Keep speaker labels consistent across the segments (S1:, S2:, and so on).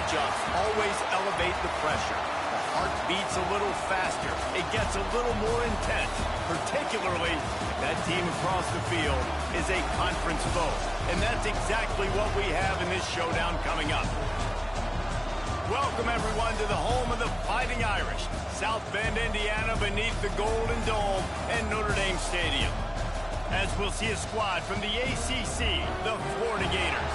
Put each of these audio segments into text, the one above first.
S1: matchups always elevate the pressure. The heart beats a little faster. It gets a little more intense, particularly if that team across the field is a conference foe. And that's exactly what we have in this showdown coming up. Welcome, everyone, to the home of the Fighting Irish, South Bend, Indiana, beneath the Golden Dome and Notre Dame Stadium. As we'll see a squad from the ACC, the Florida Gators,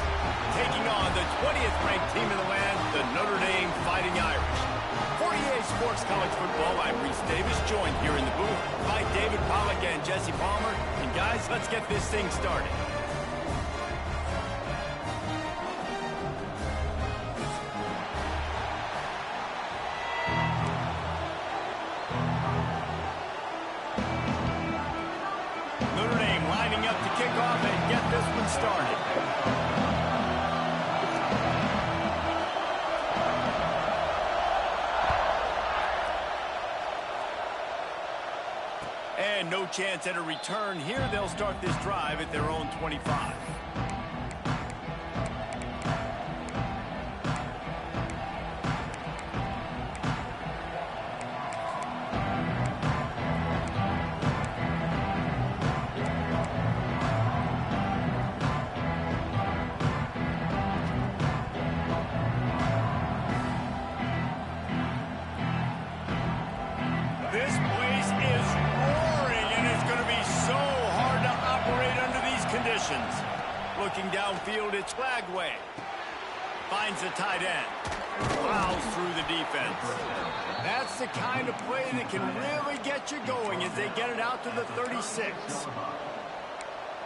S1: taking on the 20th ranked team in the land, the Notre Dame Fighting Irish. 48 Sports College Football, I'm Reese Davis, joined here in the booth by David Pollack and Jesse Palmer. And guys, let's get this thing started. Notre Dame lining up to kick off and get this one started. And no chance at a return here. They'll start this drive at their own 25. This place is roaring, and it's going to be so hard to operate under these conditions. Looking downfield, it's Flagway. Finds the tight end. Plows through the defense. That's the kind of play that can really get you going as they get it out to the 36.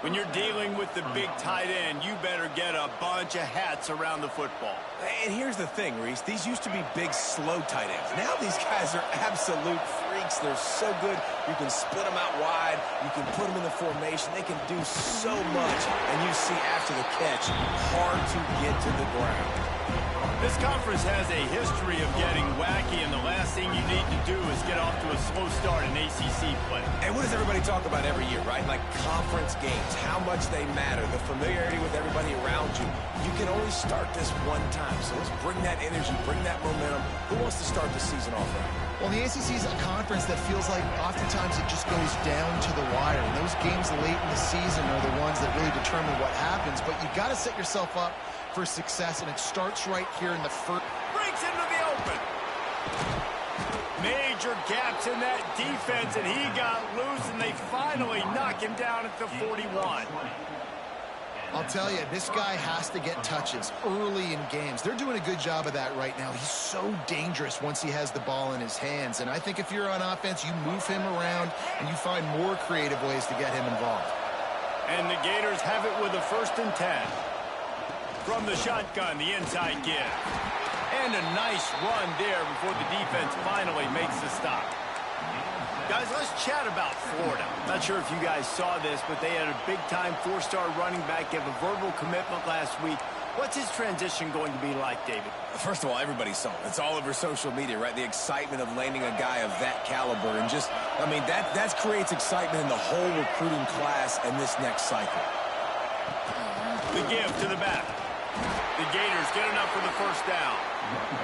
S1: When you're dealing with the big tight end, you better get a bunch of hats around the football.
S2: And here's the thing, Reese. These used to be big, slow tight ends. Now these guys are absolute freaks. They're so good. You can split them out wide. You can put them in the formation. They can do so much. And you see after the catch, hard to get to the ground.
S1: This conference has a history of getting wacky, and the last thing you need to do is get off to a slow start in ACC play.
S2: And what does everybody talk about every year, right? Like conference games, how much they matter, the familiarity with everybody around you. You can only start this one time, so let's bring that energy, bring that momentum. Who wants to start the season off right?
S3: Well, the ACC is a conference that feels like oftentimes it just goes down to the wire. And those games late in the season are the ones that really determine what happens. But you've got to set yourself up for success, and it starts right here in the first.
S1: Breaks into the open. Major gaps in that defense, and he got loose, and they finally knock him down at the 41.
S3: I'll tell you, this guy has to get touches early in games. They're doing a good job of that right now. He's so dangerous once he has the ball in his hands. And I think if you're on offense, you move him around and you find more creative ways to get him involved.
S1: And the Gators have it with a 1st and 10. From the shotgun, the inside give. And a nice run there before the defense finally makes the stop. Guys, let's chat about Florida. Not sure if you guys saw this, but they had a big-time 4-star running back give a verbal commitment last week. What's his transition going to be like, David?
S2: First of all, everybody saw it. It's all over social media, right? The excitement of landing a guy of that caliber. And just, I mean, that creates excitement in the whole recruiting class and this next cycle.
S1: The give to the back. The Gators get enough for the 1st down.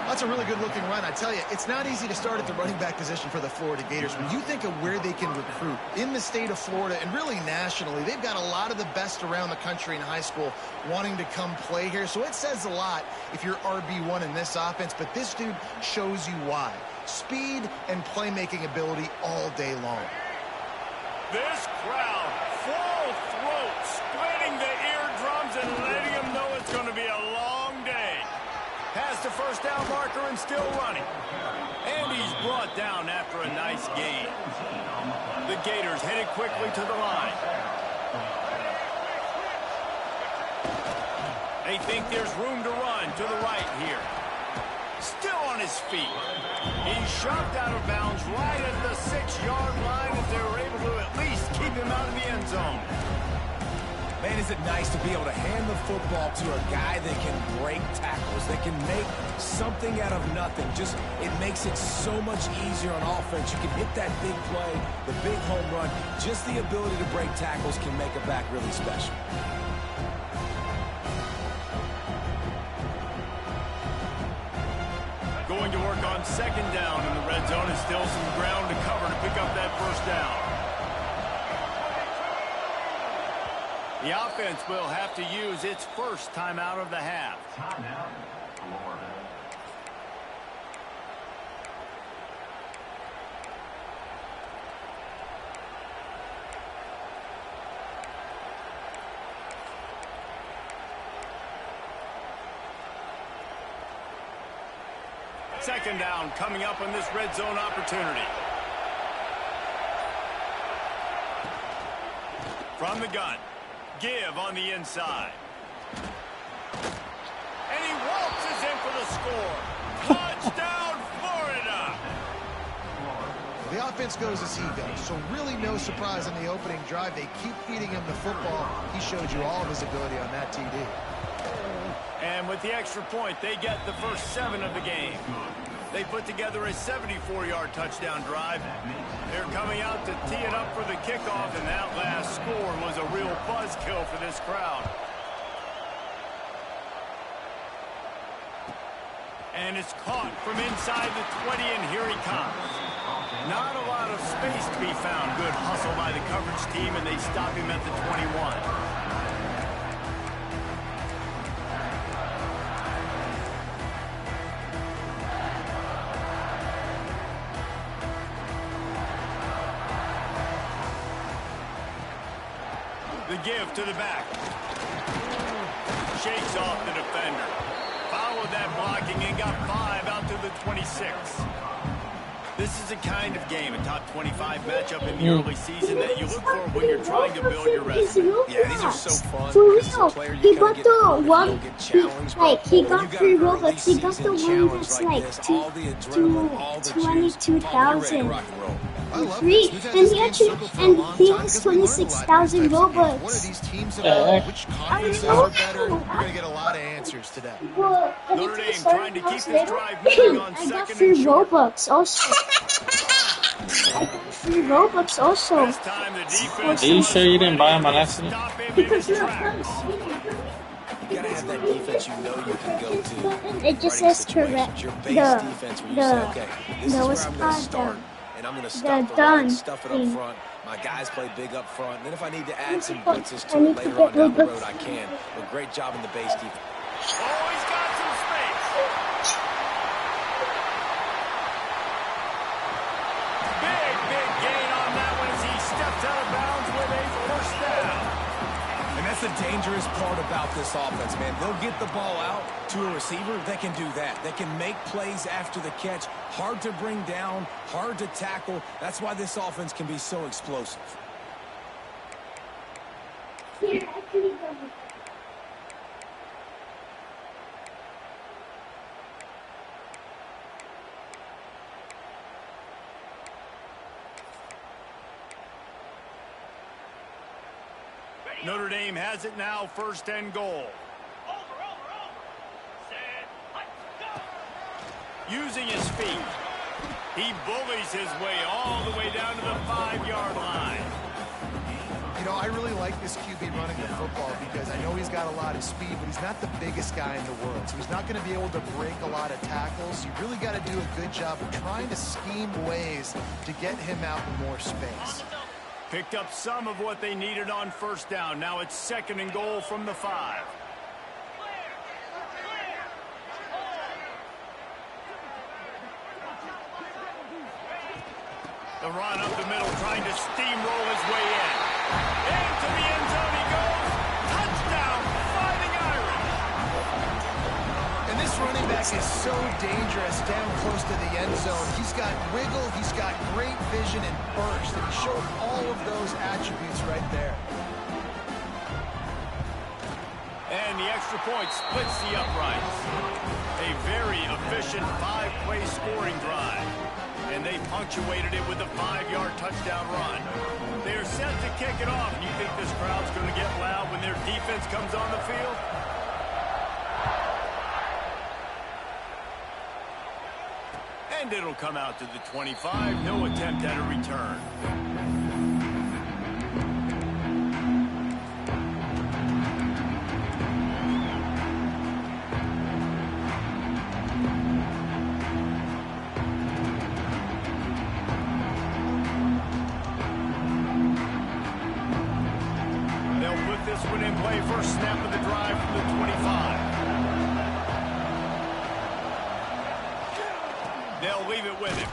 S3: That's a really good-looking run. I tell you, it's not easy to start at the running back position for the Florida Gators. When you think of where they can recruit in the state of Florida and really nationally, they've got a lot of the best around the country in high school wanting to come play here. So it says a lot if you're RB1 in this offense, but this dude shows you why. Speed and playmaking ability all day long.
S1: This crowd, full throat, splitting the eardrums and letting them know it's going to be a long day. Past the 1st down marker and still running. And he's brought down after a nice gain. The Gators headed quickly to the line. They think there's room to run to the right here. Still on his feet. He's shoved out of bounds right at the 6-yard line as they were able to at least keep him out of the end zone.
S2: Man, is it nice to be able to hand the football to a guy that can break tackles, that can make something out of nothing. Just, it makes it so much easier on offense. You can hit that big play, the big home run. Just the ability to break tackles can make a back really special.
S1: going to work on second down in the red zone, and still some ground to cover to pick up that first down. The offense will have to use its first timeout of the half.
S4: Timeout, Florida.
S1: Second down coming up on this red zone opportunity. From the gun. Give on the inside. And he waltzes in for the score. Touchdown, Florida!
S3: The offense goes as he goes, so really no surprise on the opening drive. They keep feeding him the football. He showed you all of his ability on that TD.
S1: And with the extra point, they get the first 7 of the game. They put together a 74-yard touchdown drive. They're coming out to tee it up for the kickoff, and that last score was a real buzzkill for this crowd. And it's caught from inside the 20, and here he comes. Not a lot of space to be found. Good hustle by the coverage team, and they stop him at the 21. The give to the back. Shakes off the defender. Followed that blocking and got 5 out to the 26. This is a kind of game, a top 25 matchup in the early season that you look for when you're trying to build your resume.
S2: Yeah, these are so fun
S5: For
S2: because as a
S5: real,
S2: player
S5: he
S2: you
S5: got
S2: kind
S5: the
S2: of
S5: one,
S2: you'll get challenged.
S5: like, he got
S2: You got
S5: free
S2: an early
S5: Robux, he got the
S2: season
S5: one
S2: challenge
S5: that's
S2: like
S5: like
S2: this, all the adrenaline, all the juice.
S5: 22,000.
S2: Paul, you're ready to rock and roll.
S3: I love
S5: Free,
S3: this. We've had
S5: and
S3: this
S5: he
S3: game
S5: actually,
S3: circled for a
S5: and
S3: long
S5: he
S3: time
S5: has
S3: because we learned a lot in these
S5: 26,000
S3: types of games. What are
S5: Robux.
S3: these teams about? Which conferences are better? We're going to get a lot of answers today.
S5: Well,
S1: Notre Dame trying to keep this drive moving on
S5: I got
S1: second
S5: free
S1: and short.
S5: Robux also. I got free Robux also.
S1: This time the defense
S6: Are you sure you didn't buy him on
S1: was
S6: accident?
S1: stop him in
S5: Because
S1: his
S5: look,
S1: tracks.
S2: You gotta have that defense you know you can go to.
S5: it just
S2: Running
S5: says to
S2: situations, your base defense where you say, okay, this is where I'm going to start, and I'm going to stop the run and stuff it up front. My guys play big up front, and then if I need to add some blitzes to it later on down the road, I can. But great job in the base defense.
S1: Oh, he's got some space. Big gain on that one as he steps out of bounds with a first down.
S2: And that's the dangerous part about this offense, man. They'll get the ball out to a receiver. They can do that. They can make plays after the catch. Hard to bring down, hard to tackle. That's why this offense can be so explosive.
S1: Notre Dame has it now, first and goal. Using his feet, he bullies his way all the way down to the 5-yard line.
S3: You know, I really like this QB running the football because I know he's got a lot of speed, but he's not the biggest guy in the world. So he's not going to be able to break a lot of tackles. You really got to do a good job of trying to scheme ways to get him out in more space.
S1: Picked up some of what they needed on first down. Now it's second and goal from the 5. The run up the middle, trying to steamroll his way in. Into the end zone he goes. Touchdown, Fighting Irish.
S3: And this running back is so dangerous down close to the end zone. He's got wiggle, he's got great vision and burst, and he showed all of those attributes right there.
S1: And the extra point splits the uprights. A very efficient 5-play scoring drive. And they punctuated it with a 5-yard touchdown run. They're set to kick it off. You think this crowd's going to get loud when their defense comes on the field? And it'll come out to the 25. No attempt at a return. this one in play. First snap of the drive from the 25. They'll leave it with him.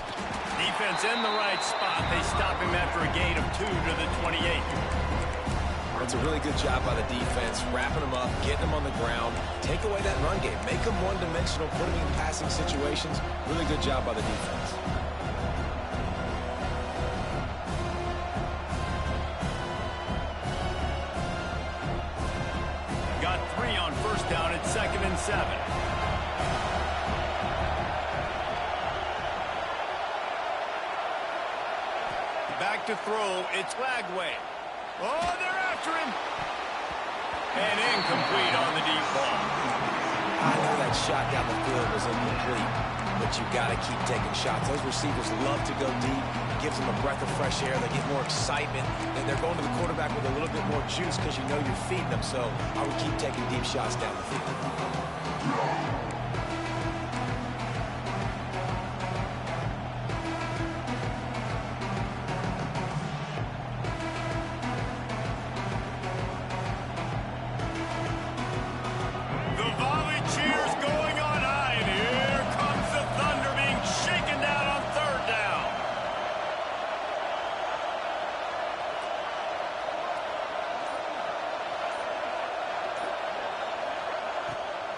S1: Defense in the right spot. They stop him after a gain of 2 to the 28.
S2: It's a really good job by the defense, wrapping them up, getting them on the ground, take away that run game, make them one-dimensional, put them in passing situations. Really good job by the defense.
S1: Got 3 on first down at 2nd and 7. Back to throw. It's Lagway. Oh, they're after him. And incomplete on the deep ball.
S2: I know that shot down the field was incomplete, but you got to keep taking shots. Those receivers love to go deep. It gives them a breath of fresh air. They get more excitement. And they're going to the quarterback with a little bit more juice because you know you're feeding them. So I would keep taking deep shots down the field.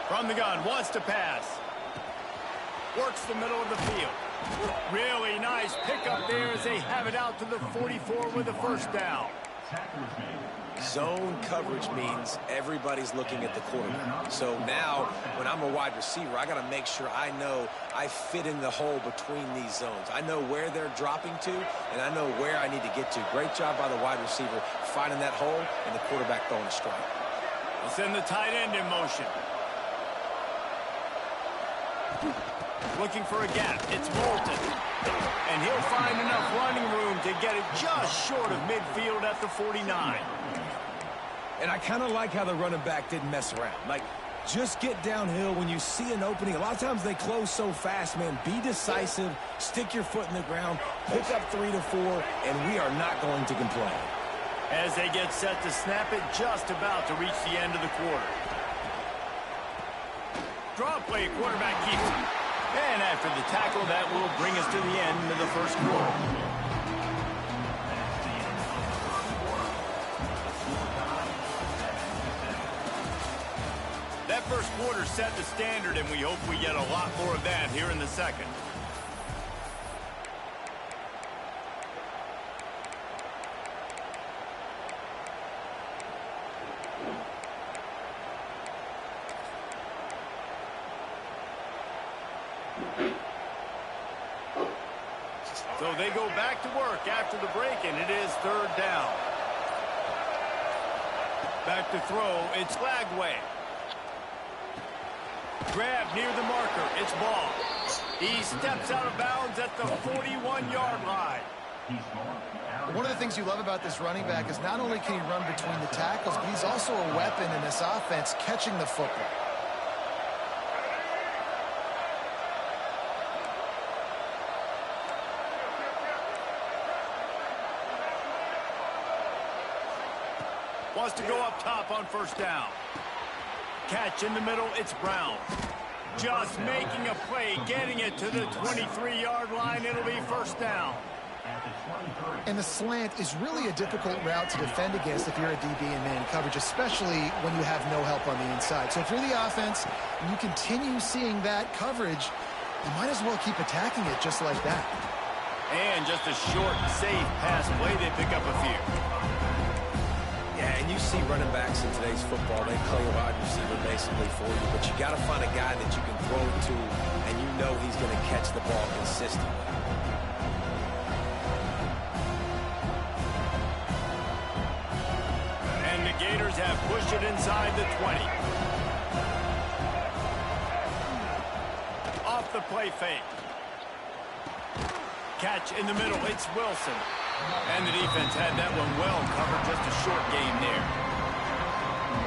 S1: From the gun, wants to pass. Works the middle of the field. Really nice pickup there as they have it out to the 44 with a first down.
S2: Zone coverage means everybody's looking at the quarterback. So now, when I'm a wide receiver, I got to make sure I know I fit in the hole between these zones. I know where they're dropping to, and I know where I need to get to. Great job by the wide receiver finding that hole, and the quarterback throwing a strike.
S1: We'll send the tight end in motion. Looking for a gap. It's Moulton. And he'll find enough running room to get it just short of midfield at the 49.
S2: And I kind of like how the running back didn't mess around. Like, just get downhill when you see an opening. A lot of times they close so fast, man. Be decisive. Stick your foot in the ground. Pick up 3 to 4, and we are not going to complain.
S1: As they get set to snap it, just about to reach the end of the quarter. Draw play, quarterback keeps it. And after the tackle, that will bring us to the end of the first quarter. That first quarter set the standard, and we hope we get a lot more of that here in the second. So they go back to work after the break, and it is third down. Back to throw, it's Lagway. Grab near the marker, it's ball. He steps out of bounds at the 41-yard line.
S3: One of the things you love about this running back is not only can he run between the tackles, but he's also a weapon in this offense catching the football.
S1: Wants to go up top on first down. Catch in the middle, it's Brown. Just making a play, getting it to the 23-yard line. It'll be first down.
S3: And the slant is really a difficult route to defend against if you're a DB in man coverage, especially when you have no help on the inside. So if you're the offense and you continue seeing that coverage, you might as well keep attacking it just like that.
S1: And just a short, safe pass play. They pick up a few.
S2: Yeah, and you see running backs in today's football, they play a wide receiver basically for you, but you got to find a guy that you can throw it to, and you know he's going to catch the ball consistently.
S1: And the Gators have pushed it inside the 20. Off the play fake. Catch in the middle, it's Wilson. And the defense had that one well covered, just a short game there.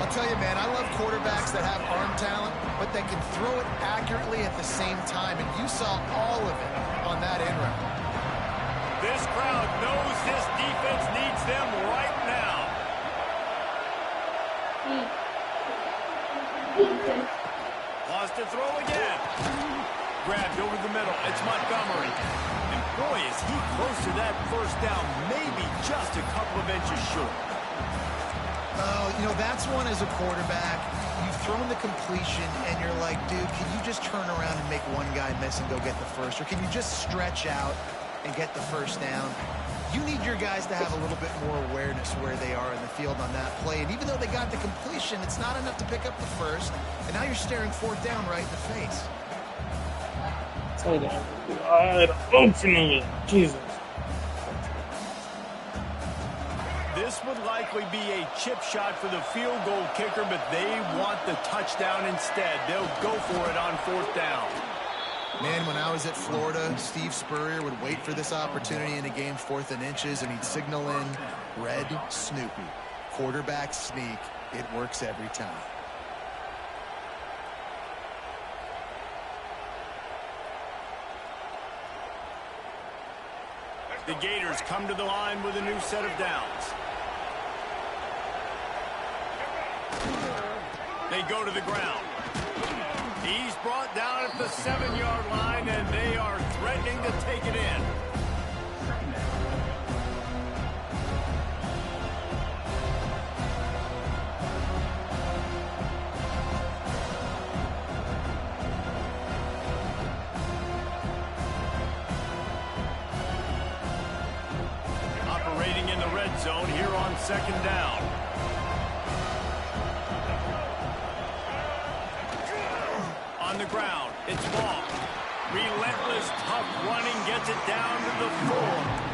S3: I'll tell you, man, I love quarterbacks that have arm talent, but that can throw it accurately at the same time, and you saw all of it on that end round.
S1: This crowd knows this defense needs them right now. Lost to throw again. Grabbed over the middle. It's Montgomery. And boy, is he close to that first down. Maybe just a couple of inches short.
S3: Oh, you know, that's one as a quarterback. You've thrown the completion, and you're like, dude, can you just turn around and make one guy miss and go get the first? Or can you just stretch out and get the first down? You need your guys to have a little bit more awareness where they are in the field on that play. And even though they got the completion, it's not enough to pick up the first. And now you're staring fourth down right in the face.
S5: Jesus.
S1: This would likely be a chip shot for the field goal kicker, but they want the touchdown instead. They'll go for it on fourth down.
S3: Man, when I was at Florida, Steve Spurrier would wait for this opportunity in a game 4th and inches, and he'd signal in red Snoopy. Quarterback sneak. It works every time.
S1: The Gators come to the line with a new set of downs. They go to the ground. He's brought down at the 7-yard line, and they are threatening to take it in. Operating in the red zone here on second down. On the ground, it's Ball. Relentless, tough running, gets it down to the 4.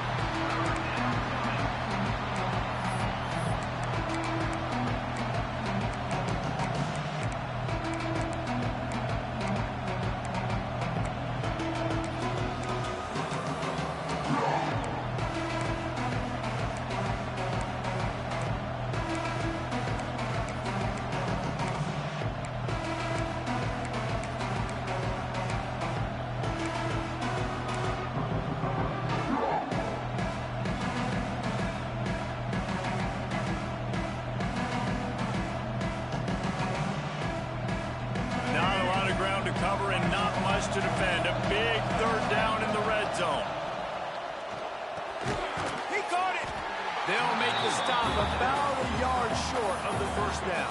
S1: Cover and not much to defend. A big third down in the red zone. He caught it. They'll make the stop about a yard short of the first down.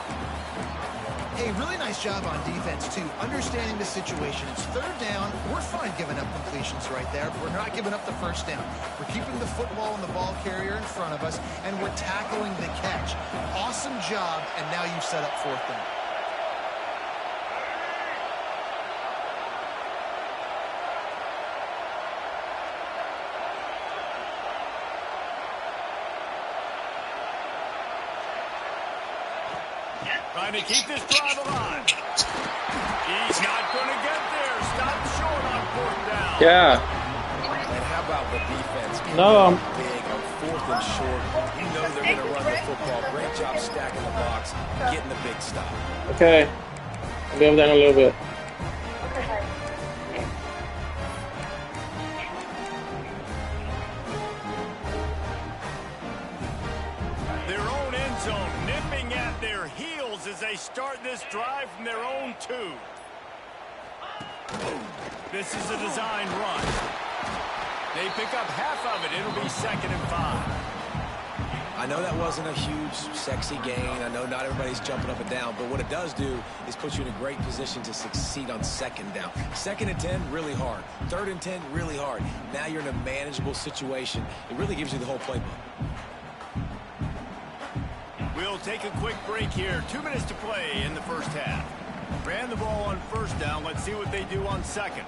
S3: Hey, really nice job on defense, too. Understanding the situation. It's third down. We're fine giving up completions right there, but we're not giving up the first down. We're keeping the football and the ball carrier in front of us, and we're tackling the catch. Awesome job, and now you've set up fourth down.
S1: Trying to keep this drive alive. He's not going to get there. Stop short on fourth down.
S5: Yeah.
S2: And how about the defense?
S5: No.
S2: Big on 4th and short. You know they're going to run the football. Great job stacking the box, getting the big stop.
S5: Okay. I'll go down a little bit.
S1: Their own end zone nipping at their heels as they start this drive from their own 2. This is a designed run. They pick up half of it. It'll be 2nd and 5.
S2: I know that wasn't a huge, sexy gain. I know not everybody's jumping up and down, but what it does do is put you in a great position to succeed on 2nd down. 2nd and 10, really hard. 3rd and 10, really hard. Now you're in a manageable situation. It really gives you the whole playbook.
S1: We'll take a quick break here. 2 minutes to play in the first half. Ran the ball on first down. Let's see what they do on second.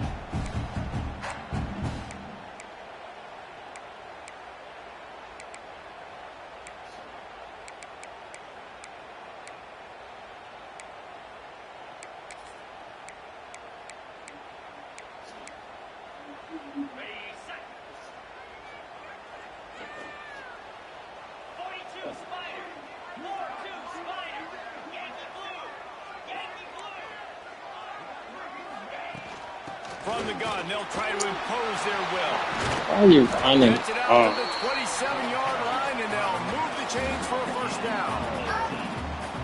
S1: From the gun, they'll try to impose their will.
S5: Why are you running?
S1: Gets it out to the 27-yard line, and they'll move the chains for a first down.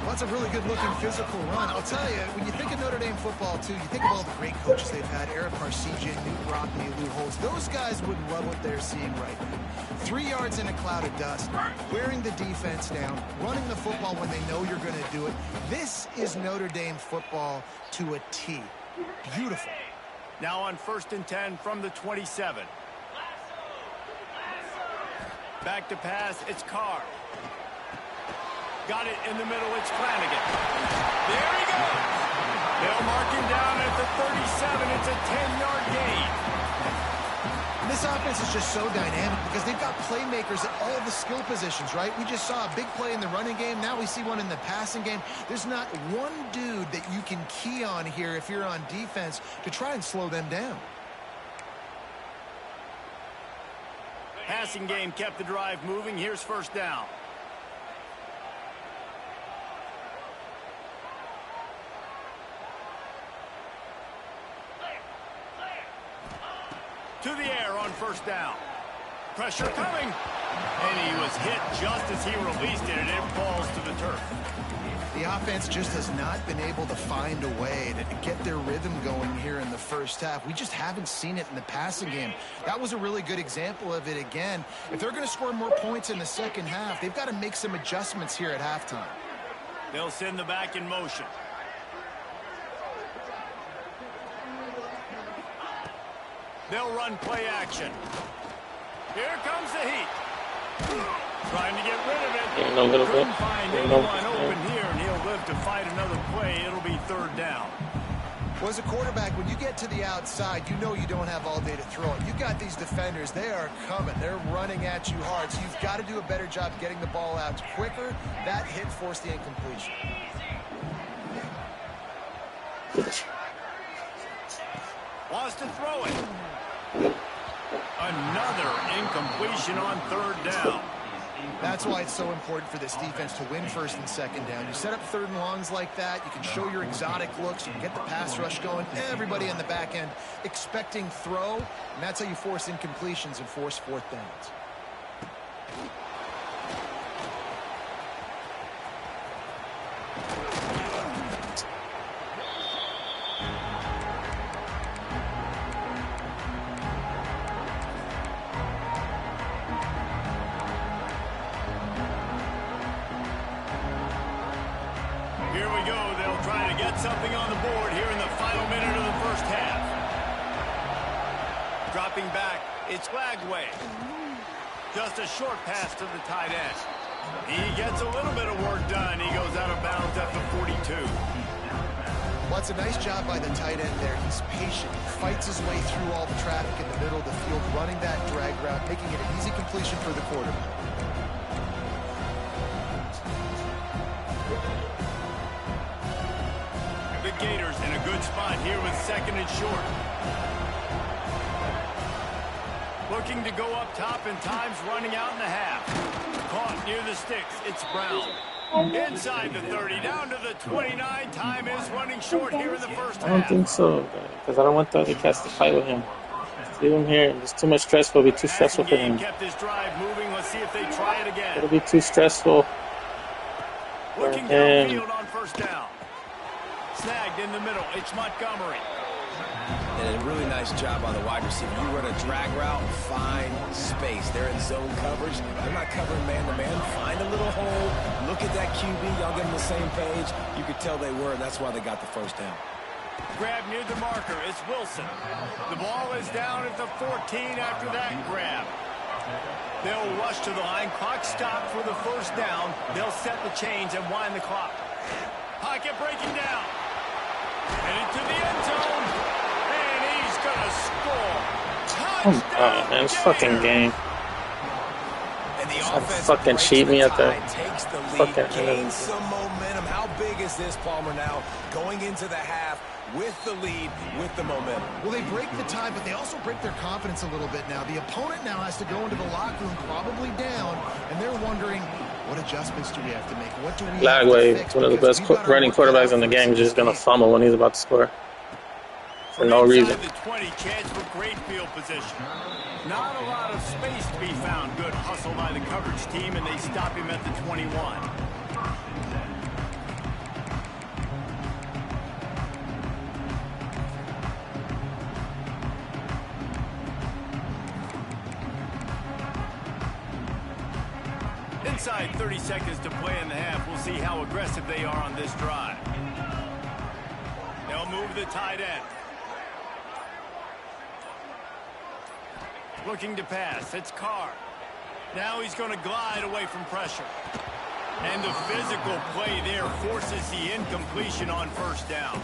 S3: Well, That's a really good-looking physical run. I'll tell you, when you think of Notre Dame football, too, you think of all the great coaches they've had, Eric Parsegian, Newt Rockne, Lou Holtz. Those guys wouldn't love what they're seeing right now. 3 yards in a cloud of dust, wearing the defense down, running the football when they know you're going to do it. This is Notre Dame football to a T. Beautiful.
S1: Now on 1st and 10 from the 27. Back to pass, it's Carr. Got it in the middle, it's Flanagan. There he goes. They'll mark him down at the 37. It's a 10-yard gain.
S3: And this offense is just so dynamic because they've got playmakers at all the skill positions, right? We just saw a big play in the running game. Now we see one in the passing game. There's not one dude that you can key on here if you're on defense to try and slow them down.
S1: Passing game kept the drive moving. Here's 1st down. To the air on 1st down. Pressure coming. And he was hit just as he released it, and it falls to the turf.
S3: The offense just has not been able to find a way to get their rhythm going here in the first half. We just haven't seen it in the passing game. That was a really good example of it again. If they're going to score more points in the second half, they've got to make some adjustments here at halftime.
S1: They'll send the back in motion. They'll run play action. Here comes the heat. Trying to get rid of it.
S6: A little bit.
S1: Couldn't find anyone open here, and he'll live to fight another play. It'll be 3rd down.
S3: Well, as a quarterback, when you get to the outside, you know you don't have all day to throw it. You've got these defenders. They are coming. They're running at you hard. So you've got to do a better job getting the ball out quicker. That hit forced the incompletion.
S1: Wants to throw it. Another incompletion on 3rd down.
S3: That's why it's so important for this defense to win 1st and 2nd down. You set up 3rd and longs like that. You can show your exotic looks. You can get the pass rush going. Everybody on the back end expecting throw. And that's how you force incompletions and force 4th downs.
S1: Here we go. They'll try to get something on the board here in the final minute of the first half. Dropping back, it's Lagway. Just a short pass to the tight end. He gets a little bit of work done. He goes out of bounds at the 42.
S3: Well, it's a nice job by the tight end there. He's patient. He fights his way through all the traffic in the middle of the field, running that drag route, making it an easy completion for the quarterback.
S1: The Gators in a good spot here with 2nd and short. Looking to go up top, and time's running out in the half. Caught near the sticks. It's Brown. Inside the 30, down to the 29. Time is running short here in the first half.
S6: I don't think so, because I don't want the other cats to fight with him. Just leave him here. It's too much stressful. It'll be too stressful for him.
S1: Kept his drive moving. Let's see if they try it again.
S6: It'll be too stressful.
S1: Looking downfield on 1st down. Snagged in the middle. It's Montgomery.
S2: And a really nice job on the wide receiver. You run a drag route, find space. They're in zone coverage. They're not covering man-to-man. Find a little hole. Look at that QB. Y'all get on the same page. You could tell they were, and that's why they got the 1st down.
S1: Grab near the marker. It's Wilson. The ball is down at the 14 after that grab. They'll rush to the line. Clock stopped for the 1st down. They'll set the chains and wind the clock. Pocket breaking down. And into the end zone. And he's going to score. Touchdown,
S6: man, this fucking game.
S2: And the
S6: Trying to
S2: offense
S6: fucking cheat me at the
S2: takes the lead,
S6: fucking
S2: gains some momentum. How big is this, Palmer, now? Going into the half with the lead, with the momentum.
S3: Well, they break the tie, but they also break their confidence a little bit now. The opponent now has to go into the locker room probably down, and they're wondering, what adjustments do we have to make? What do we
S6: Lagway,
S3: have to fix?
S6: one of the
S3: Because
S6: best
S3: we've gotta
S6: running
S3: work it
S6: quarterbacks
S3: out
S6: in the
S3: for
S6: game, is just going to
S3: 60.
S6: fumble when he's about to score. For no reason.
S1: The 20, chance for great field position. Not a lot of space to be found. Good hustle by the coverage team, and they stop him at the 21. Inside 30 seconds to play in the half. We'll see how aggressive they are on this drive. They'll move the tight end. Looking to pass. It's Carr. Now he's going to glide away from pressure. And the physical play there forces the incompletion on first down.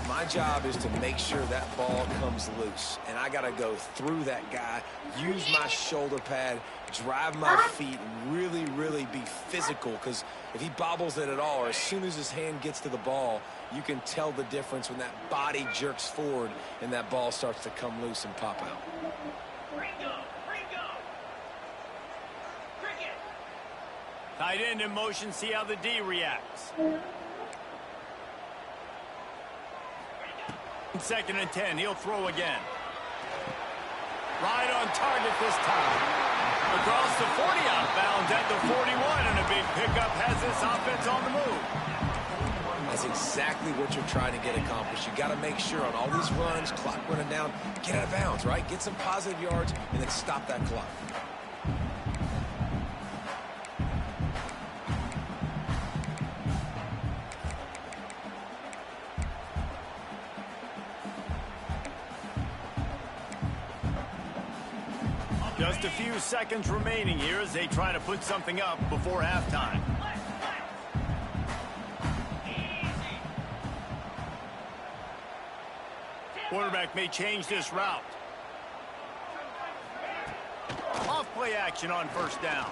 S2: My job is to make sure that ball comes loose. And I got to go through that guy, use my shoulder pad, drive my feet, and really, really be physical. Because if he bobbles it at all, or as soon as his hand gets to the ball, you can tell the difference when that body jerks forward and that ball starts to come loose and pop out.
S1: Tight end in motion, see how the D reacts. 2nd and 10, he'll throw again. Right on target this time. Across the 40, outbound at the 41, and a big pickup has this offense on the move.
S2: That's exactly what you're trying to get accomplished. You got to make sure on all these runs, clock running down, get out of bounds, right? Get some positive yards, and then stop that clock.
S1: Just a few seconds remaining here as they try to put something up before halftime. Quarterback may change this route. Off play action on first down.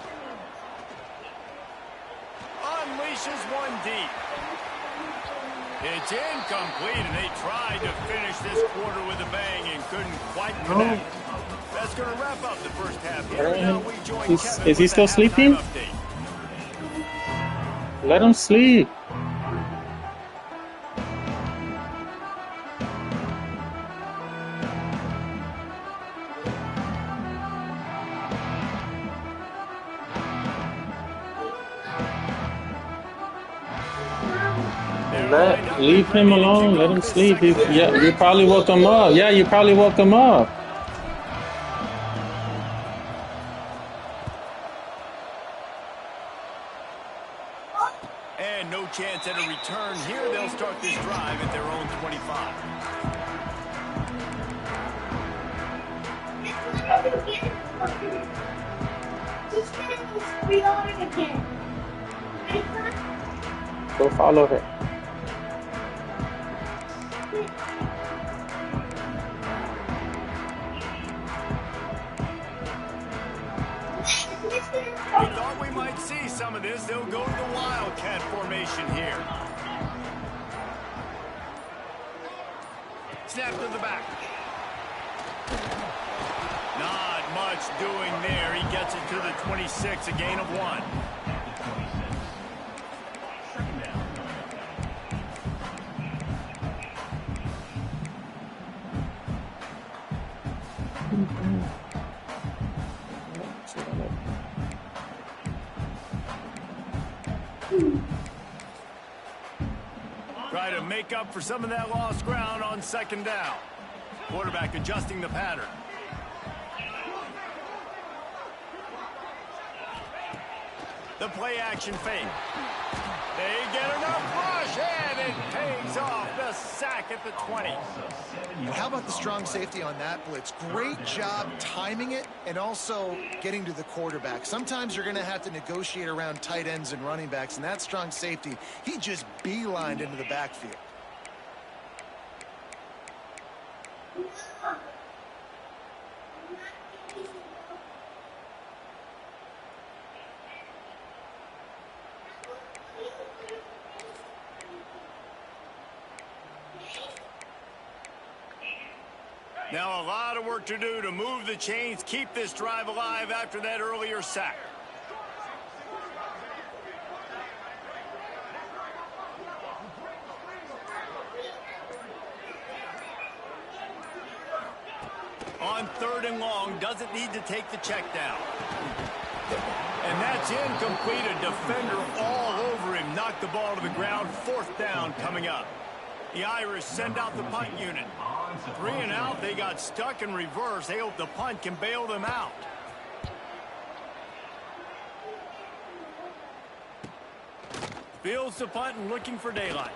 S1: Unleashes one deep. It's incomplete, and they tried to finish this quarter with a bang and couldn't quite connect. That's going to wrap up the first half here. Now we join Kevin
S6: is he still sleeping?
S1: update.
S6: Let him sleep. Leave him alone. Let him sleep. Yeah, you probably woke him up. Yeah, you probably woke him up.
S1: And no chance at a return here. They'll start this drive at their own 25.
S6: Go follow her.
S1: We thought we might see some of this. They'll go to the Wildcat formation here. Snap to the back. Not much doing there. He gets it to the 26, a gain of 1. Try to make up for some of that lost ground on 2nd down. Quarterback adjusting the pattern. The play action fake. They get enough rush, and it pays off. The sack at the 20.
S3: How about the strong safety on that blitz? Great job timing it and also getting to the quarterback. Sometimes you're going to have to negotiate around tight ends and running backs, and that strong safety, he just beelined into the backfield.
S1: Now a lot of work to do to move the chains, keep this drive alive after that earlier sack. On 3rd and long, doesn't need to take the check down. And that's incomplete. A defender all over him. Knocked the ball to the ground. 4th down coming up. The Irish send out the punt unit. 3 and out. They got stuck in reverse. They hope the punt can bail them out. Fields the punt and looking for daylight.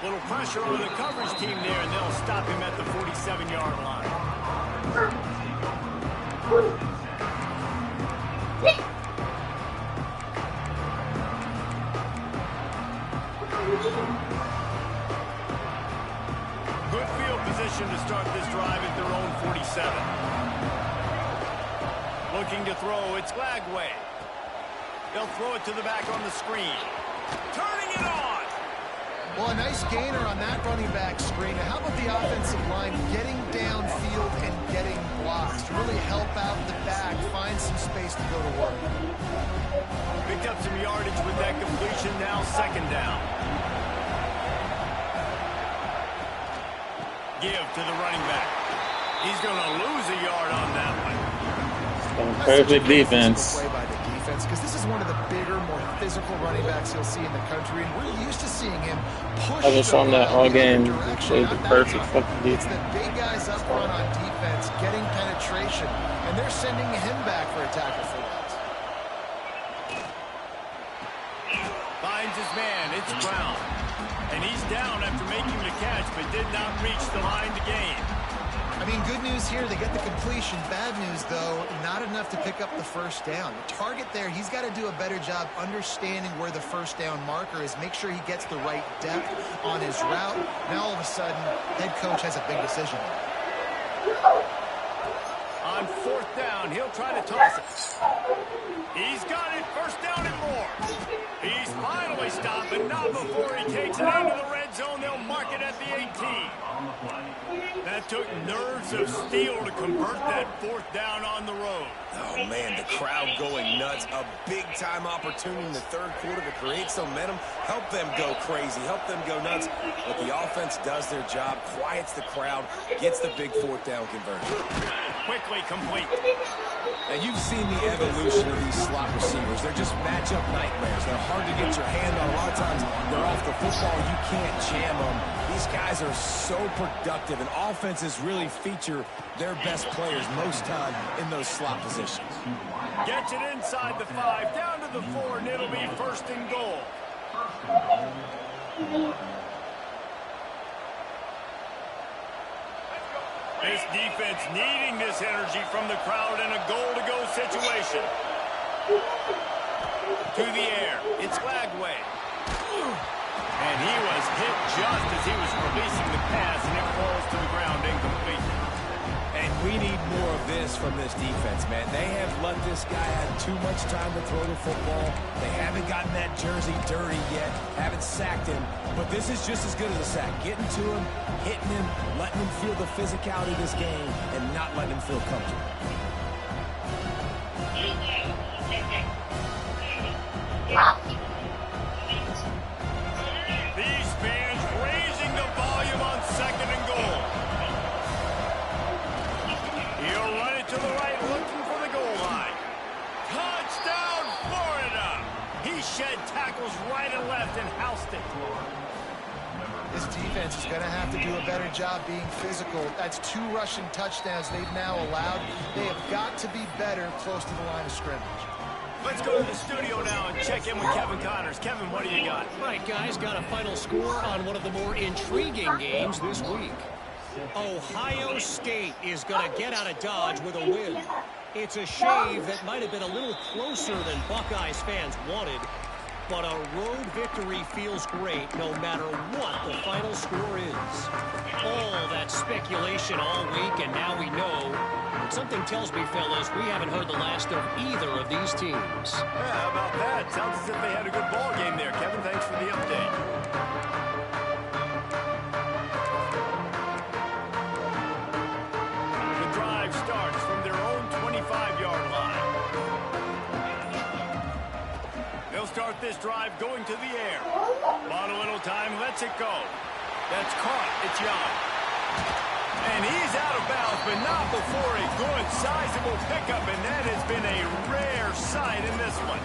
S1: Little pressure on the coverage team there, and they'll stop him at the 47-yard line. Good field position to start this drive at their own 47. Looking to throw, it's Lagway. They'll throw it to the back on the screen. Turning it on!
S3: Well, a nice gainer on that running back screen. Now, how about the offensive line getting downfield and getting blocks to really help out the back, find some space to go to work?
S1: Picked up some yardage with that completion, now second down. Give to the running back. He's going to lose a yard on that one.
S6: Perfect defense.
S3: Play by the defense, because this is one of the bigger, more physical running backs you'll see in the country, and we're used to seeing him push.
S6: I've been showing that all game. Played the perfect fucking
S3: It's
S6: defense.
S3: the big guys up front on defense getting penetration, and they're sending him back for a tackle for loss.
S1: Finds his man. It's Brown. And he's down after making the catch, but did not reach the line to gain.
S3: I mean, good news here, they get the completion. Bad news, though, not enough to pick up the first down. The target there, he's got to do a better job understanding where the first down marker is, make sure he gets the right depth on his route. Now, all of a sudden, head coach has a big decision.
S1: On fourth down, he'll try to toss it. He's got it, first down and more. He's finally stopped, but not before he takes it into the red zone. They'll mark it at the 18. That took nerves of steel to convert that fourth down on the road.
S2: Oh, man, the crowd going nuts. A big-time opportunity in the third quarter to create some momentum. Help them go crazy. Help them go nuts. But the offense does their job, quiets the crowd, gets the big fourth down conversion.
S1: Quickly complete.
S2: And you've seen the evolution of these slot receivers. They're just matchup nightmares. They're hard to get your hand on. A lot of times they're off the football. You can't jam them. These guys are so productive, and offenses really feature their best players most time in those slot positions.
S1: Gets it inside the 5, down to the 4, and it'll be first and goal. This defense needing this energy from the crowd in a goal-to-go situation. To the air, it's Lagway. And he was hit just as he was releasing the pass, and it falls to the ground incomplete.
S2: And we need more of this from this defense, man. They have let this guy have too much time to throw the football. They haven't gotten that jersey dirty yet, haven't sacked him. But this is just as good as a sack. Getting to him, hitting him, letting him feel the physicality of this game, and not letting him feel comfortable.
S1: These fans raising the volume on second and goal. He'll run it to the right, looking for the goal line. Touchdown, Florida! He shed tackles right and left and housed it.
S3: This defense is going to have to do a better job being physical. That's 2 rushing touchdowns they've now allowed. They have got to be better close to the line of scrimmage.
S1: Let's go to the studio now and check in with Kevin Connors. Kevin, what do you got?
S7: Right, guys, got a final score on one of the more intriguing games this week. Ohio State is going to get out of Dodge with a win. It's a shave that might have been a little closer than Buckeyes fans wanted, but a road victory feels great no matter what the final score is. All that speculation all week, and now we know. But something tells me, fellas, we haven't heard the last of either of these teams.
S1: Yeah, how about that? Sounds as if they had a good ball game there. Kevin, thanks for the update. The drive starts from their own 25-yard line. They'll start this drive going to the air. Bought a little time, lets it go. That's caught. It's Young. And he's out of bounds, but not before a good, sizable pickup, and that has been a rare sight in this one.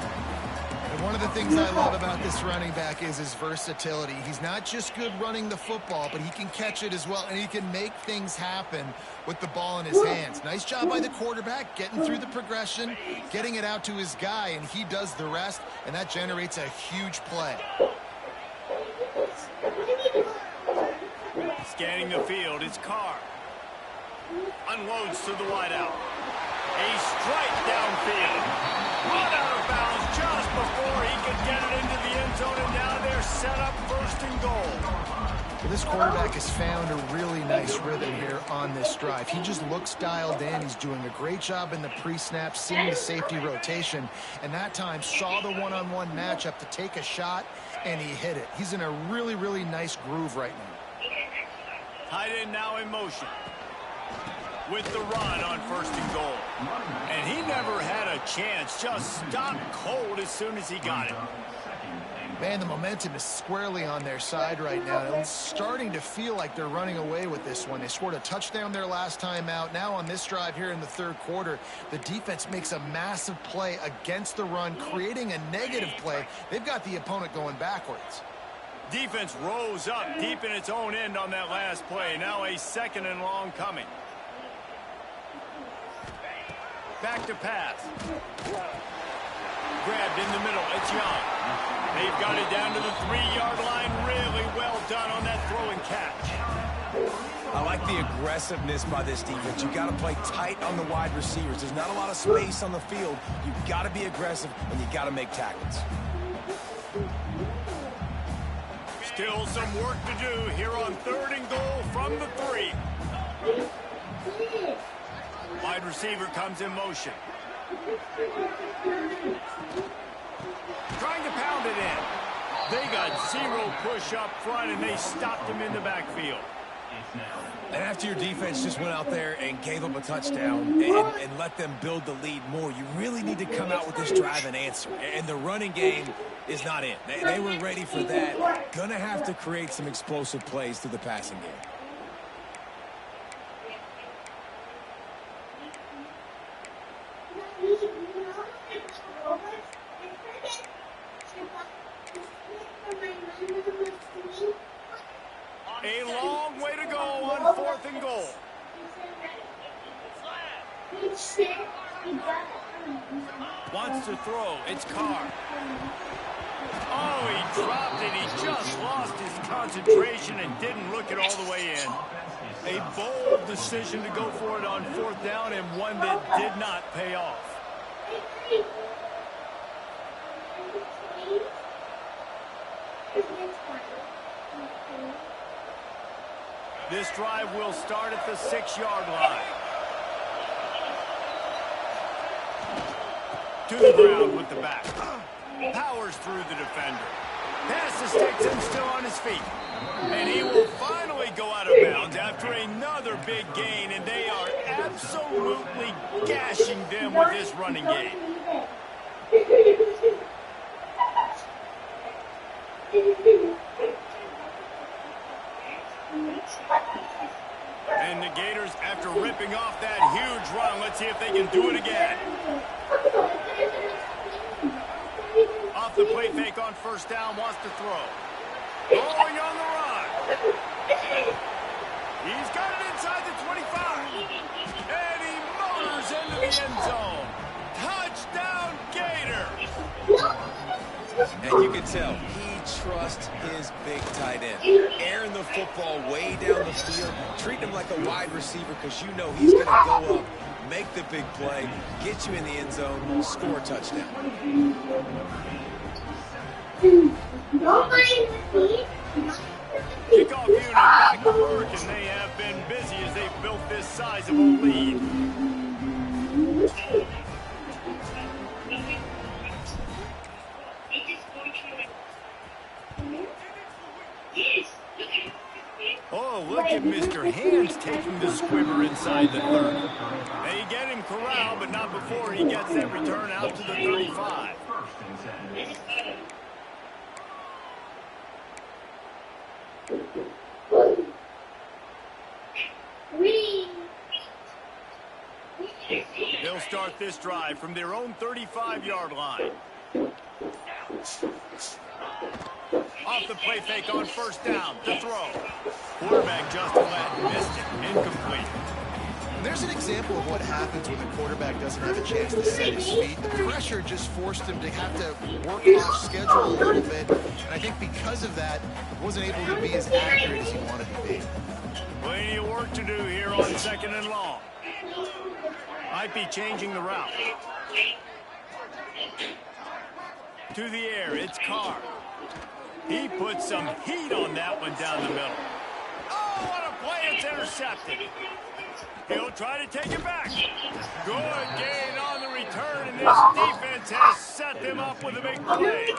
S3: And one of the things I love about this running back is his versatility. He's not just good running the football, but he can catch it as well, and he can make things happen with the ball in his hands. Nice job by the quarterback, getting through the progression, getting it out to his guy, and he does the rest, and that generates a huge play.
S1: Scanning the field, it's Carr. Unloads to the wideout. A strike downfield. Run out of bounds just before he could get it into the end zone, and now they're set up 1st and goal.
S3: Well, this quarterback has found a really nice rhythm here on this drive. He just looks dialed in. He's doing a great job in the pre-snap, seeing the safety rotation, and that time saw the one-on-one matchup to take a shot, and he hit it. He's in a really, really nice groove right now.
S1: Tight end now in motion with the run on 1st and goal. And he never had a chance, just stopped cold as soon as he got it.
S3: Man, the momentum is squarely on their side right now. It's starting to feel like they're running away with this one. They scored a touchdown their last time out. Now on this drive here in the 3rd quarter, the defense makes a massive play against the run, creating a negative play. They've got the opponent going backwards.
S1: Defense rose up deep in its own end on that last play. Now a 2nd and long coming. Back to pass. Grabbed in the middle. It's Young. They've got it down to the 3-yard line. Really well done on that throw and catch.
S2: I like the aggressiveness by this defense. You got to play tight on the wide receivers. There's not a lot of space on the field. You've got to be aggressive, and you got to make tackles.
S1: Still some work to do here on 3rd and goal from the 3. Wide receiver comes in motion. Trying to pound it in. They got 0 push up front, and they stopped him in the backfield.
S2: And after your defense just went out there and gave up a touchdown and let them build the lead more, you really need to come out with this drive and answer. And the running game is not in. They were ready for that. Gonna have to create some explosive plays through the passing game.
S1: A long way to go on 4th and goal. Wants to throw. It's Carr. Oh, he dropped it. He just lost his concentration and didn't look it all the way in. A bold decision to go for it on 4th down, and one that did not pay off. This drive will start at the 6-yard line. To the ground with the back. Powers through the defender. Passes takes him still on his feet. And he will finally go out of bounds after another big gain, and they are absolutely gashing them with this running game. And the Gators, after ripping off that huge run, let's see if they can do it again. Off the play fake on 1st down, wants to throw. Throwing on the run. He's got it inside the 25. And he motors into the end zone. Touchdown, Gators.
S2: And you can tell he trusts his big tight end. Airing the football way down the field, treating him like a wide receiver because you know he's going to go up, make the big play, get you in the end zone, score a touchdown.
S1: Kickoff unit back to work, and they have been busy as they've built this sizable lead. Oh, look at Mr. Hands taking the squibber inside the 30. They get him corralled, but not before he gets that return out to the 35. They'll start this drive from their own 35-yard line. Off the play fake on first down. To throw. Quarterback just led. Missed it. Incomplete.
S3: There's an example of what happens when the quarterback doesn't have a chance to set his feet. The pressure just forced him to have to work off schedule a little bit. And I think because of that, wasn't able to be as accurate as he wanted to be.
S1: Plenty of work to do here on 2nd and long. Might be changing the route. To the air, it's Carr. He put some heat on that one down the middle. Oh, what a play. It's intercepted. He'll try to take it back. Good gain on the return, and this defense has set them up with a big play.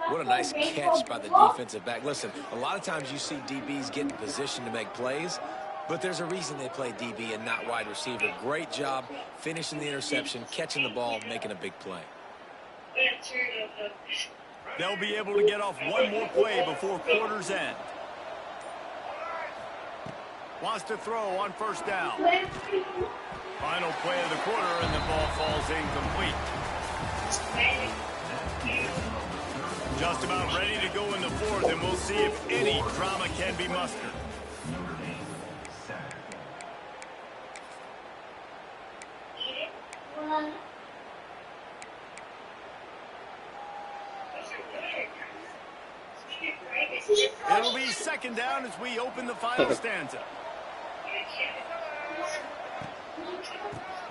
S2: What a nice catch by the defensive back. Listen, a lot of times you see DBs get in position to make plays, but there's a reason they play DB and not wide receiver. Great job finishing the interception, catching the ball, making a big play.
S1: They'll be able to get off one more play before quarter's end. Wants to throw on first down. Final play of the quarter, and the ball falls incomplete. Just about ready to go in the fourth, and we'll see if any drama can be mustered. It'll be 2nd down as we open the final stanza.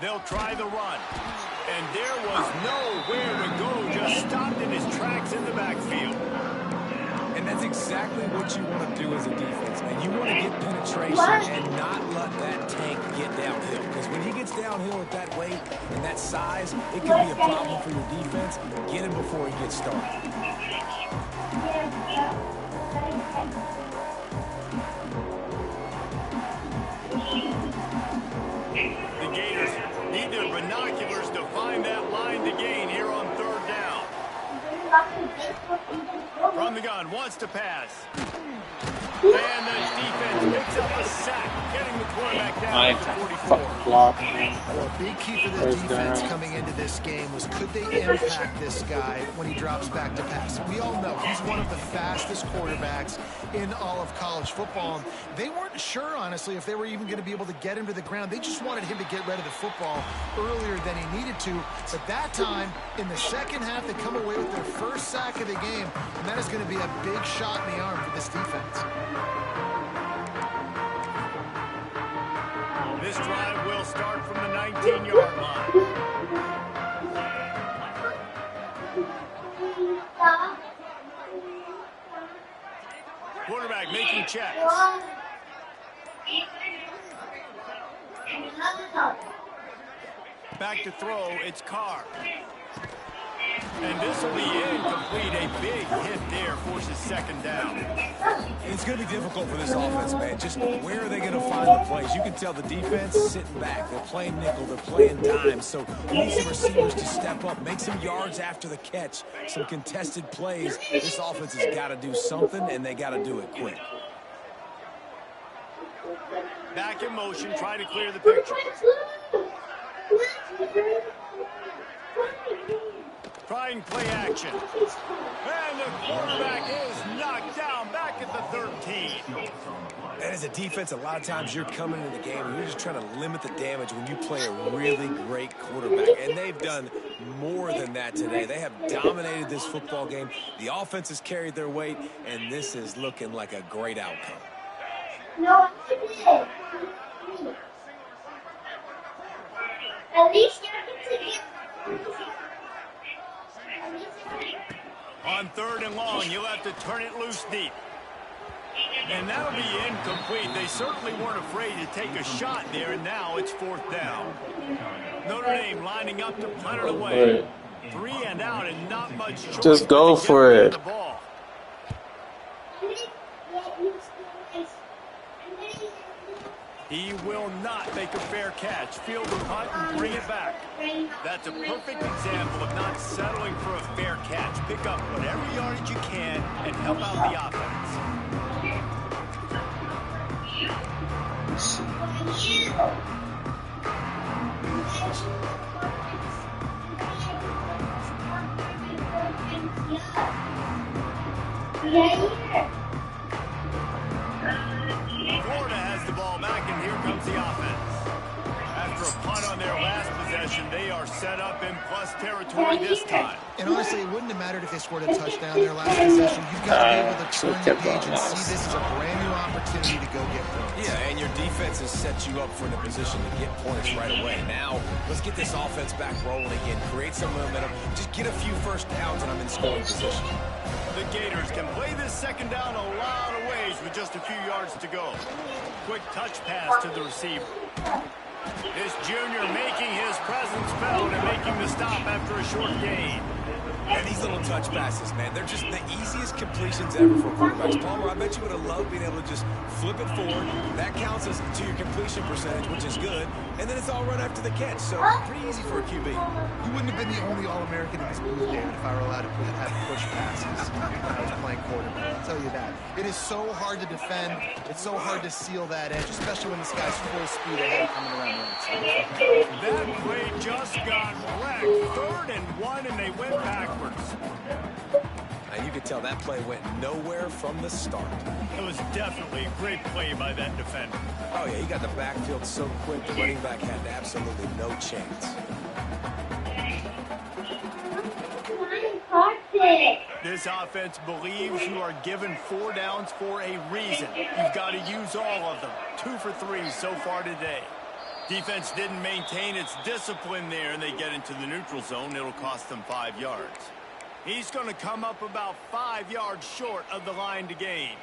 S1: They'll try the run. And there was nowhere to go, just stopped in his tracks in the backfield.
S2: And that's exactly what you want to do as a defense, man. You want to get penetration and not let that tank get downhill. Because when he gets downhill at that weight and that size, it can be a problem for your defense. Get him before he gets started.
S1: The Gators need their binoculars to find that line to gain here on 3rd down. From the gun, wants to pass. And the defense picks up a sack, getting the quarterback down to 44.
S3: Well, a big key for the defense coming into this game was could they impact this guy when he drops back to pass. We all know he's one of the fastest quarterbacks in all of college football. They weren't sure, honestly, if they were even going to be able to get him to the ground. They just wanted him to get rid of the football earlier than he needed to. But that time, in the second half, they come away with their first sack of the game, and that is going to be a big shot in the arm for this defense.
S1: This drive will start from the 19-yard line. Quarterback making checks. Back to throw, it's Carr. And this will be incomplete. A big hit there forces 2nd down.
S2: It's going to be difficult for this offense, man. Just where are they going to find the plays? You can tell the defense sitting back. They're playing nickel. They're playing dime. So you need some receivers to step up, make some yards after the catch, some contested plays. This offense has got to do something, and they got to do it quick.
S1: Back in motion, try to clear the picture. Trying play action. And the quarterback is knocked down back at the 13.
S2: And as a defense, a lot of times you're coming into the game and you're just trying to limit the damage when you play a really great quarterback. And they've done more than that today. They have dominated this football game. The offense has carried their weight, and this is looking like a great outcome.
S5: No, at least
S1: On 3rd and long, you'll have to turn it loose deep. And that'll be incomplete. They certainly weren't afraid to take a shot there, and now it's 4th down. Notre Dame lining up to punt it away. 3 and out, and not much choice.
S6: Just go for it.
S1: The ball. He will not make a fair catch. Field the punt and bring it back. That's a perfect example of not settling for a fair catch. Pick up whatever yardage you can and help out the offense. Florida has the ball back, and here comes the offense. After a punt on their last possession, they are set up in plus territory this time.
S3: And honestly, it wouldn't have mattered if they scored a touchdown their last possession. You've got to be able to turn the page and see this as a brand new opportunity to go get points.
S2: Yeah, and your defense has set you up for the position to get points right away. Now, let's get this offense back rolling again, create some momentum, just get a few first downs, and I'm in scoring position.
S1: The Gators can play this second down a lot of ways with just a few yards to go. Quick touch pass to the receiver. This junior making his presence felt and making the stop after a short gain.
S2: And these little touch passes, man, they're just the easiest completions ever for quarterbacks. Palmer, I bet you would have loved being able to just flip it forward. That counts as to your completion percentage, which is good. And then it's all run after the catch, so pretty easy for a QB.
S3: You wouldn't have been the only All-American in this booth, David, if I were allowed to have push passes when I was playing quarterback. I'll tell you that. It is so hard to defend. It's so hard to seal that edge, especially when this guy's full speed ahead coming around the outside.
S1: That play just got wrecked. 3rd and 1, and they went backwards.
S2: And you could tell that play went nowhere from the start.
S1: It was definitely a great play by that defender.
S2: Oh, yeah, he got the backfield so quick, the running back had absolutely no chance.
S1: This offense believes you are given 4 downs for a reason. You've got to use all of them. 2 for 3 so far today. Defense didn't maintain its discipline there, and they get into the neutral zone. It'll cost them 5 yards. He's going to come up about 5 yards short of the line to gain.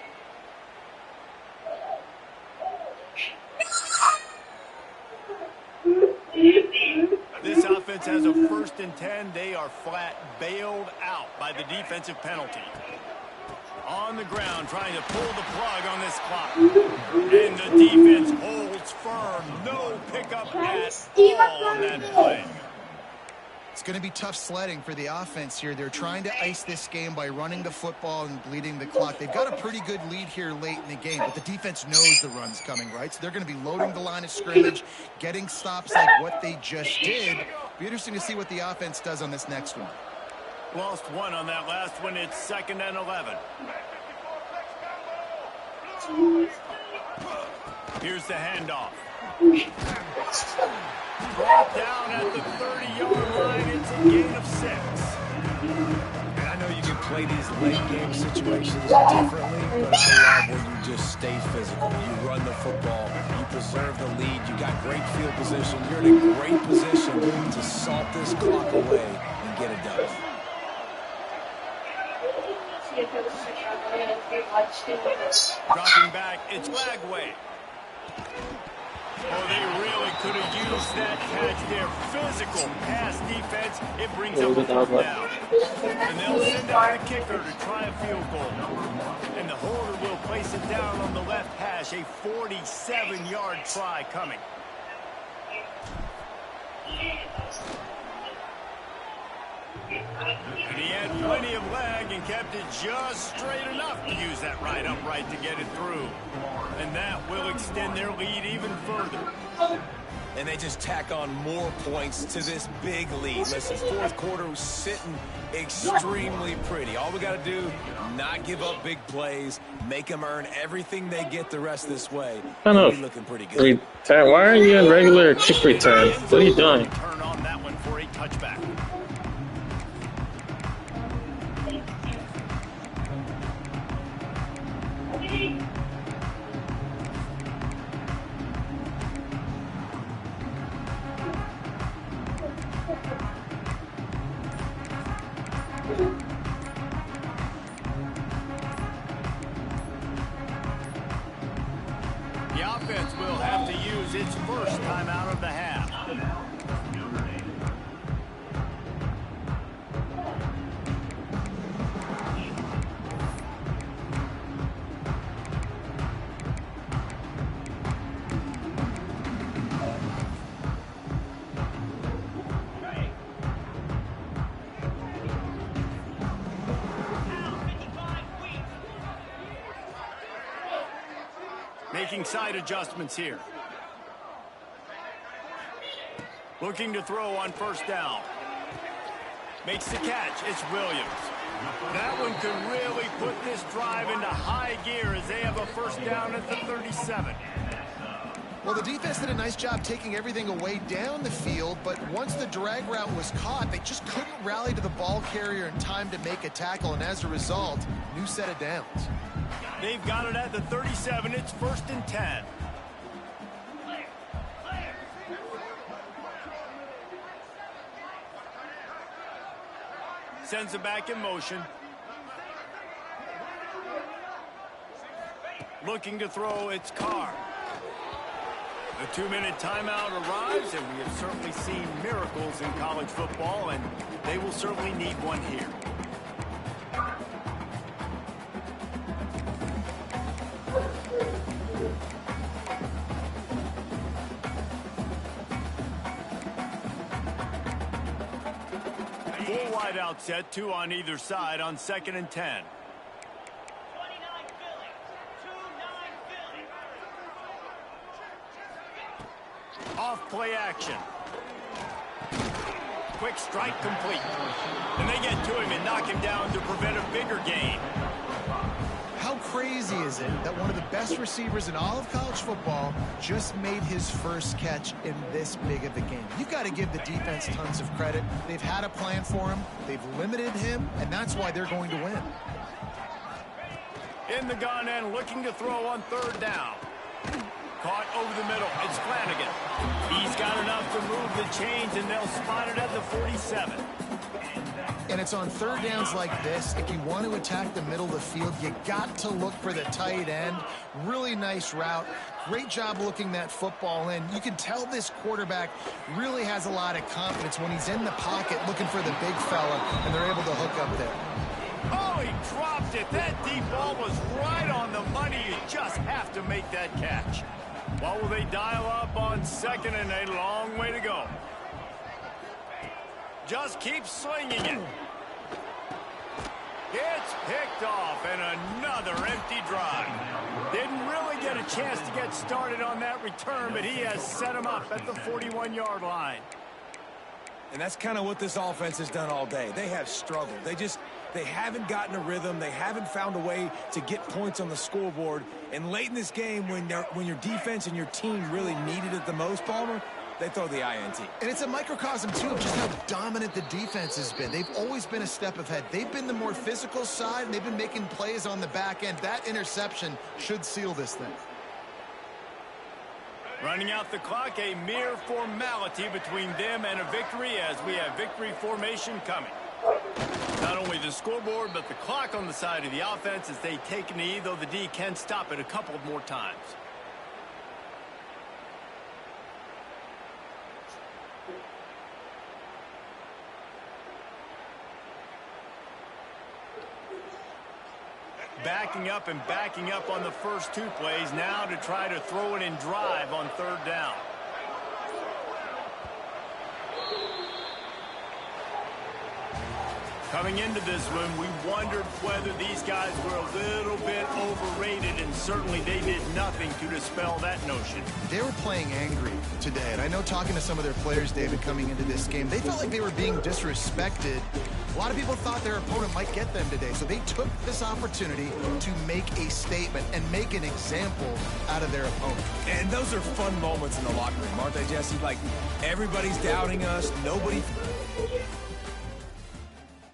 S1: This offense has a 1st and 10. They are flat bailed out by the defensive penalty. On the ground, trying to pull the plug on this clock. And the defense holds firm. No pickup at all on that play.
S3: It's going to be tough sledding for the offense here. They're trying to ice this game by running the football and bleeding the clock. They've got a pretty good lead here late in the game, but the defense knows the run's coming, right? So they're going to be loading the line of scrimmage, getting stops like what they just did. Be interesting to see what the offense does on this next one.
S1: Lost 1 on that last one. It's 2nd and 11. Here's the handoff. Brought down at the 30-yard line. It's a gain of 6.
S2: And I know you can play these late game situations differently, but I love where you just stay physical. You run the football, you preserve the lead, you got great field position. You're in a great position to salt this clock away and get it done.
S1: Dropping back, it's Lagway. Oh, they really could have used that catch there. Physical pass defense. It brings up a 4th down. And they'll send out the kicker to try a field goal. And the holder will place it down on the left hash. A 47-yard try coming. And he had plenty of leg and kept it just straight enough to use that right upright to get it through. And that will extend their lead even further.
S2: And they just tack on more points to this big lead. Listen, 4th quarter was sitting extremely pretty. All we got to do, not give up big plays, make them earn everything they get the rest of this way.
S6: I don't know.
S2: Looking pretty good.
S6: Why are you in regular kick return? What are you doing?
S1: Turn on that one for a touchback. The offense will have to use its first timeout of the half. Making side adjustments here. Looking to throw on 1st down. Makes the catch. It's Williams. That one could really put this drive into high gear as they have a first down at the 37.
S3: Well, the defense did a nice job taking everything away down the field, but once the drag route was caught, they just couldn't rally to the ball carrier in time to make a tackle, and as a result, new set of downs.
S1: They've got it at the 37. It's 1st and 10. Sends it back in motion. Looking to throw, it's Carr. The 2-minute timeout arrives, and we have certainly seen miracles in college football, and they will certainly need one here. Full wide out set, 2 on either side on 2nd and 10. Off play action. Quick strike complete. And they get to him and knock him down to prevent a bigger gain.
S3: How crazy is it that one of the best receivers in all of college football just made his first catch in this big of a game? You've got to give the defense tons of credit. They've had a plan for him. They've limited him, and that's why they're going to win.
S1: In the gun and looking to throw on 3rd down. Caught over the middle. It's Flanagan. He's got enough to move the chains, and they'll spot it at the 47.
S3: And it's on 3rd downs like this. If you want to attack the middle of the field, you got to look for the tight end. Really nice route. Great job looking that football in. You can tell this quarterback really has a lot of confidence when he's in the pocket looking for the big fella, and they're able to hook up there.
S1: Oh, he dropped it. That deep ball was right on the money. You just have to make that catch. What will they dial up on 2nd and a long way to go? Just keep slinging it. It's picked off, and another empty drive. Didn't really get a chance to get started on that return, but he has set him up at the 41-yard line.
S2: And that's kind of what this offense has done all day. They have struggled. They haven't gotten a rhythm. They haven't found a way to get points on the scoreboard. And late in this game, when your defense and your team really needed it the most, Palmer, they throw the INT.
S3: And it's a microcosm, too, of just how dominant the defense has been. They've always been a step ahead. They've been the more physical side, and they've been making plays on the back end. That interception should seal this thing.
S1: Running out the clock, a mere formality between them and a victory as we have victory formation coming. Not only the scoreboard, but the clock on the side of the offense as they take a knee, though the D can stop it a couple more times. Backing up and backing up on the first 2 plays now to try to throw it in drive on 3rd down. Coming into this one, we wondered whether these guys were a little bit overrated, and certainly they did nothing to dispel that notion.
S3: They were playing angry today, and I know talking to some of their players, David, coming into this game, they felt like they were being disrespected. A lot of people thought their opponent might get them today, so they took this opportunity to make a statement and make an example out of their opponent.
S2: And those are fun moments in the locker room, aren't they, Jesse? Like, everybody's doubting us. Nobody